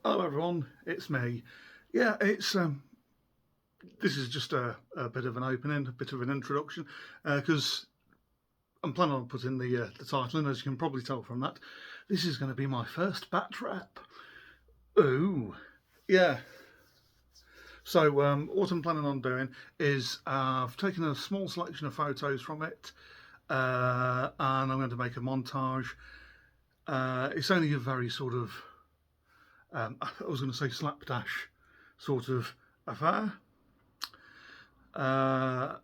Hello everyone, it's me. Yeah, it's this is just a bit of an opening, a bit of an introduction, because I'm planning on putting the title in. As you can probably tell from that, this is going to be my first Batrep. Ooh, yeah. So what I'm planning on doing is I've taken a small selection of photos from it, and I'm going to make a montage. It's only a very sort of I was going to say slapdash sort of affair. Uh,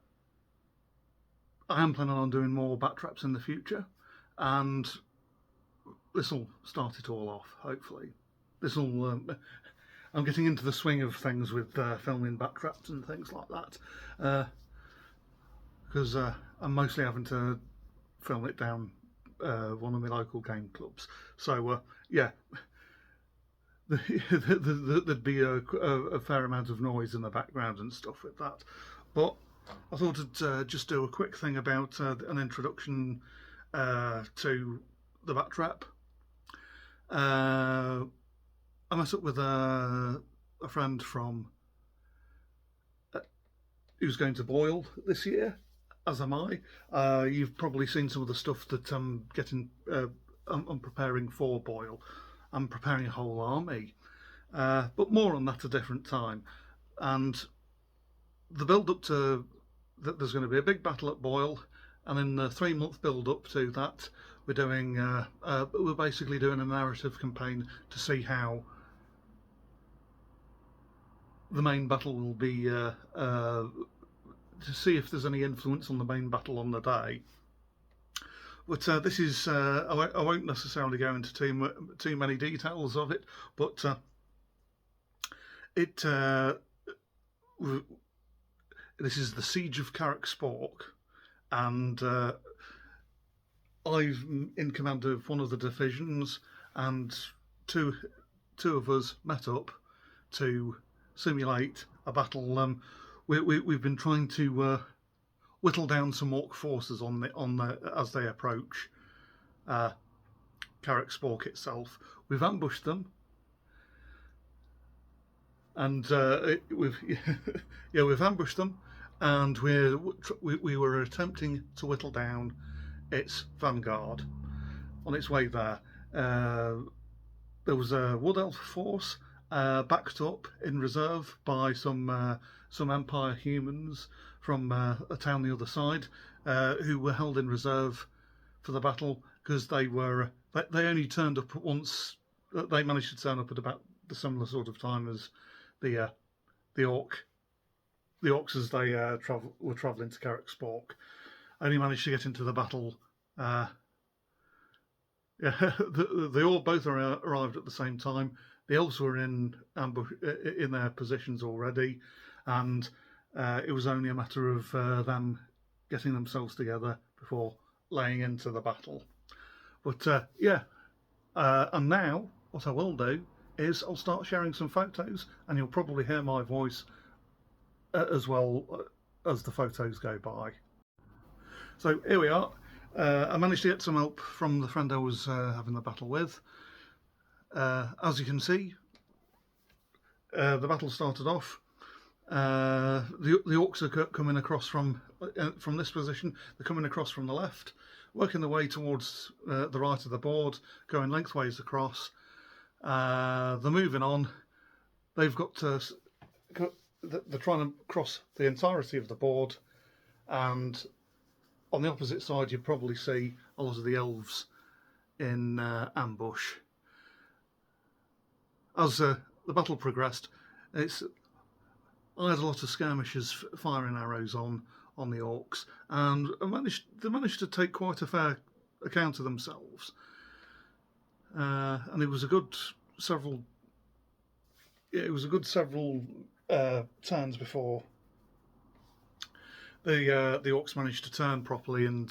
I am planning on doing more Batraps in the future, and this will start it all off. Hopefully, this will. I'm getting into the swing of things with filming Batraps and things like that, because I'm mostly having to film it down one of my local game clubs. So yeah, there'd be a fair amount of noise in the background and stuff with that. But I thought I'd just do a quick thing about an introduction to the Batrep. I met up with a friend from who's going to BOYL this year, as am I. You've probably seen some of the stuff that I'm getting. I'm preparing for BOYL. I'm preparing a whole army, but more on that a different time. And the build up to that, there's going to be a big battle at BOYL, and in the 3 month build up to that, we're basically doing a narrative campaign to see how the main battle will be, to see if there's any influence on the main battle on the day. But this is I won't necessarily go into too many details of it, but it this is the Siege of Karak Spork, and I'm in command of one of the divisions, and two of us met up to simulate a battle. We've been trying to whittle down some orc forces on the as they approach Karak Spork itself. We've ambushed them, and we've ambushed them, and we were attempting to whittle down its vanguard on its way there. There was a wood elf force backed up in reserve by some Empire humans from a town the other side, who were held in reserve for the battle because they only turned up once. They managed to turn up at about the similar sort of time as the orcs as they were travelling to Karak Spork. Only managed to get into the battle. Yeah, they all both arrived at the same time. The elves were in ambush in their positions already, and it was only a matter of them getting themselves together before laying into the battle. But and now what I will do is I'll start sharing some photos, and you'll probably hear my voice as well as the photos go by. So here we are. I managed to get some help from the friend I was having the battle with. As you can see, the battle started off. The orcs are coming across from this position. They're coming across from the left, working their way towards the right of the board, going lengthways across. They're moving on. They've got to. They're trying to cross the entirety of the board, and on the opposite side, you probably see a lot of the elves in ambush. As the battle progressed, I had a lot of skirmishers firing arrows on the orcs, and they managed to take quite a fair account of themselves. And it was a good several. It was a good several turns before the orcs managed to turn properly and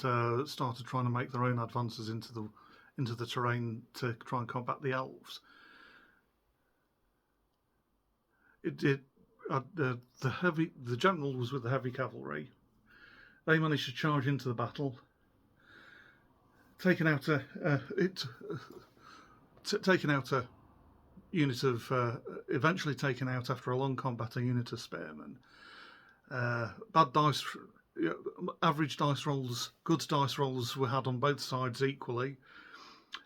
started trying to make their own advances into the terrain to try and combat the elves. The general was with the heavy cavalry. They managed to charge into the battle, taking out a unit of eventually taken out after a long combat, a unit of spearmen. Bad dice, average dice rolls, good dice rolls were had on both sides equally,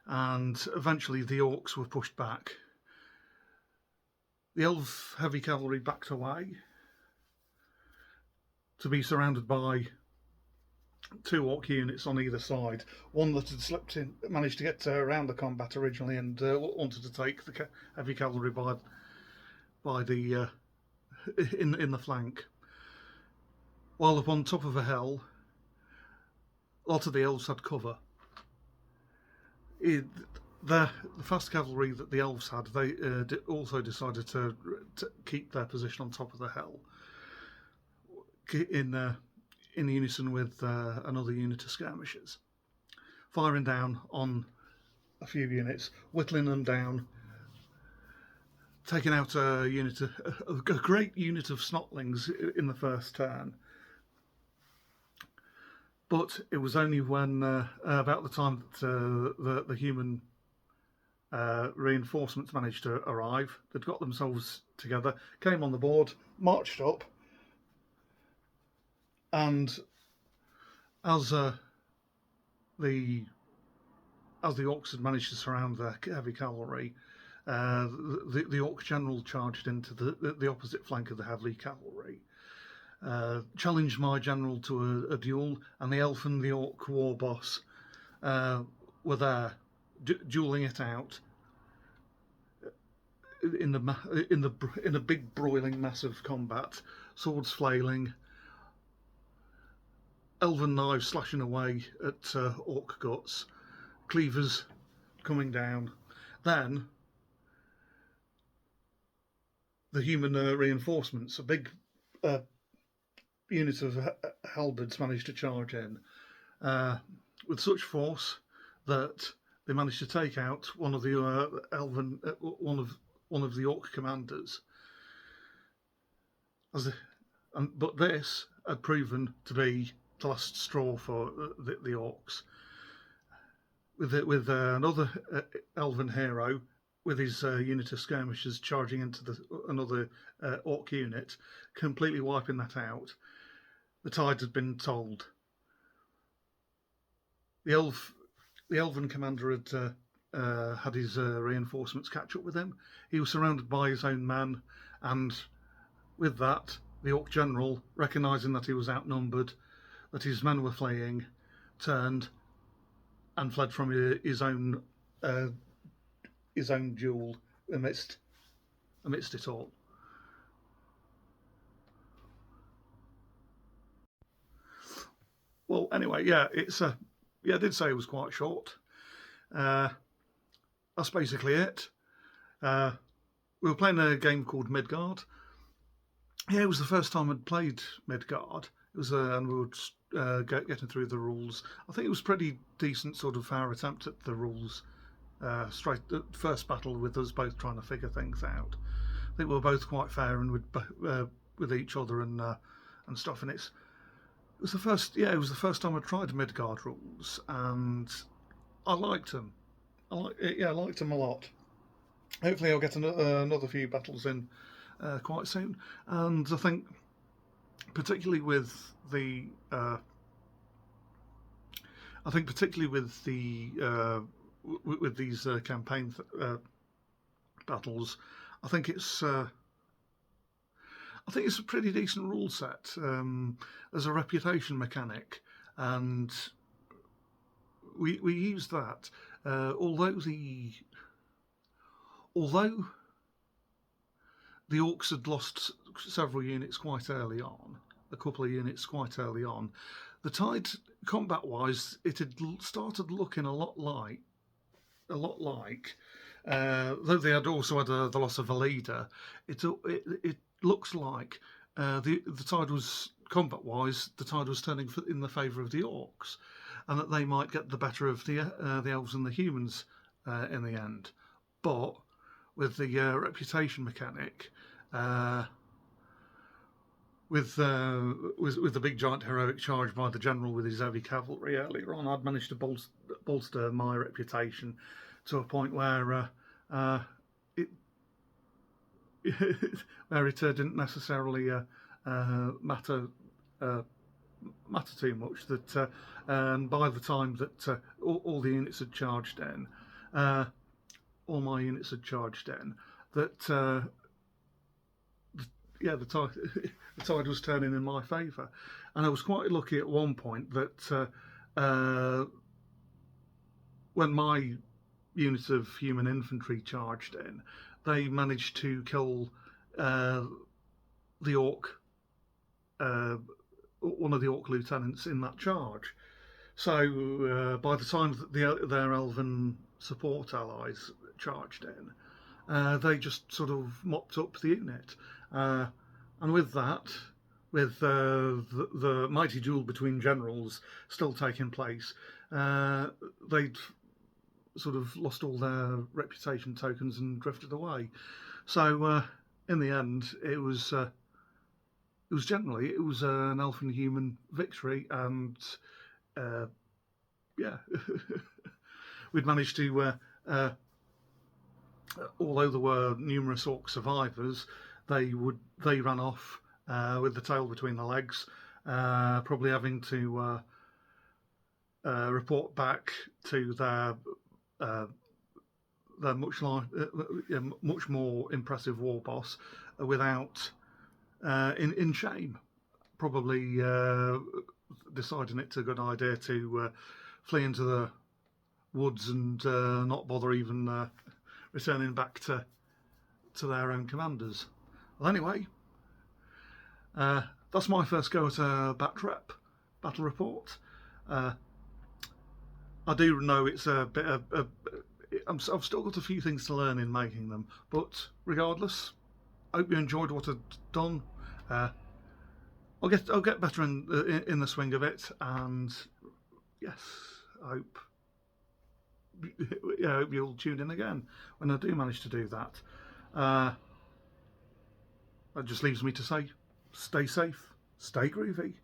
and eventually the Orcs were pushed back. The Elf heavy cavalry backed away to be surrounded by 2 Orc units on either side. One that had slipped in, managed to get around the combat originally, and wanted to take the heavy cavalry by the in the flank. While up on top of a hill, a lot of the elves had cover. The fast cavalry that the elves had, they also decided to keep their position on top of the hill, in unison with another unit of skirmishers, firing down on a few units, whittling them down, taking out a great unit of snotlings in the first turn. But it was only when about the time that the human reinforcements managed to arrive, they'd got themselves together, came on the board, marched up, and as the Orcs had managed to surround their heavy cavalry, the Orc general charged into the opposite flank of the heavy cavalry, challenged my general to a duel, and the Elf and the Orc war boss were there, duelling it out in a big broiling mess of combat, swords flailing, elven knives slashing away at Orc guts, cleavers coming down. Then the human reinforcements, a big unit of halberds, managed to charge in with such force that they managed to take out one of the one of the Orc commanders. But this had proven to be the last straw for the Orcs. With another elven hero with his unit of skirmishers charging into another Orc unit, completely wiping that out. The tide had been told. The elven commander had his reinforcements catch up with him. He was surrounded by his own men, and with that, the Orc general, recognising that he was outnumbered, that his men were fleeing, turned and fled from his own duel amidst it all. Well, anyway, I did say it was quite short. That's basically it. We were playing a game called Midgard. Yeah, it was the first time I'd played Midgard. It was, and we were getting through the rules. I think it was pretty decent, sort of fair attempt at the rules. Straight the first battle with us both trying to figure things out. I think we were both quite fair and with each other and stuff. And it was the first time I tried Midgard rules, and I liked them. I liked them a lot. Hopefully, I'll get another few battles in quite soon. And I think, particularly with the, with these campaign battles, I think it's a pretty decent rule set. There's a reputation mechanic, and we use that. Although the Orcs had lost several units quite early on, a couple of units quite early on, the tide, combat-wise, it had started looking a lot like, though they had also had the loss of a leader. It looks like the tide was, combat-wise, the tide was turning in the favour of the Orcs, and that they might get the better of the elves and the humans in the end. But with the reputation mechanic, with the big giant heroic charge by the general with his heavy cavalry earlier on, I'd managed to bolster my reputation to a point where where it didn't necessarily matter matter too much. That by the time that all the units had charged in, all my units had charged in, that yeah, the tide the tide was turning in my favour, and I was quite lucky at one point that when my unit of human infantry charged in, they managed to kill the orc, one of the orc lieutenants in that charge. So by the time that their elven support allies charged in, they just sort of mopped up the unit. And with that, with the mighty duel between generals still taking place, they'd sort of lost all their reputation tokens and drifted away. So in the end, it was an elf and human victory, and yeah, we'd managed to. Although there were numerous orc survivors, they ran off with the tail between the legs, probably having to report back to their much more impressive war boss without in shame, probably deciding it's a good idea to flee into the woods and not bother even returning back to their own commanders. Well, anyway, that's my first go at a Batrep battle report. I do know it's a bit of I've still got a few things to learn in making them, but regardless, I hope you enjoyed what I've done. I'll get better in the swing of it, and yes, I hope you'll tune in again when I do manage to do that. That just leaves me to say, stay safe, stay groovy.